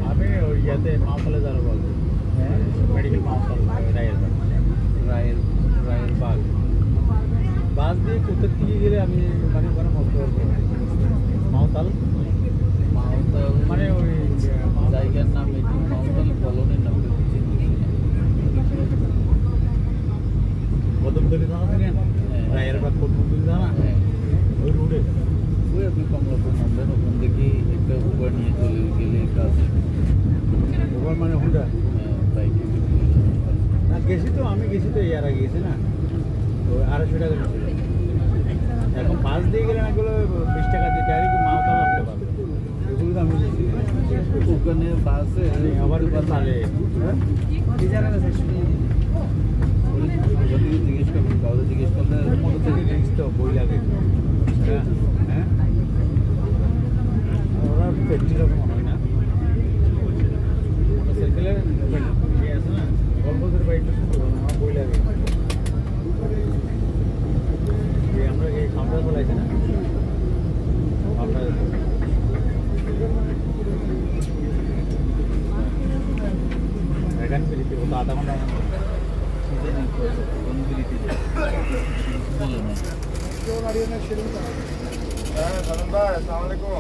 আমি ওই ইয়াতে মাওতলে যাবো বলবো মেডিকেল মাওতল রায়ের বাগ বাস দিয়ে কোথার দিকে গেলে আমি মানে ওখানে পৌঁছতে পারবো মাওতাল মানে ওই জায়গার নাম এটি মাওতাল কলোনির নাম কদমতলি থানা থেকে রায়ের বাগ কদমতলি থানা ওই রোডে ওই আপনি কমলাপুর নামবেন ওখান থেকে একটা উবার নিয়ে চলে গেলে কাজ উবার মানে হুন্ডা বাইকে না গেছি তো আমি গেছি তো এর আগে গেছি না ওই 250 টাকা নিয়েছিল এখন পাঁচ দিয়ে গেলে এগুলো 20 টাকা দিয়ে ডাইরেক্ট মাওতাল নামতে পারবে এগুলো তো আমি ওখানে বাসে আবার তাহলে জিজ্ঞেস করবেন কাউকে জিজ্ঞেস করলে মোটর থেকে জিনিস তো বই লাগে হ্যাঁ ওরা ফ্যাক্টরি রকম হয় না মোটরসাইকেলের ইয়ে আছে না গল্পদের বাইকটা শুনতে পারবো আমার বই লাগে আমরা এই কাউন্টার বলাইছি না কাউন্টার এখান ফিরিতে ও তো আধা ঘন্টা সালাম ভাই, আসসালামু আলাইকুম।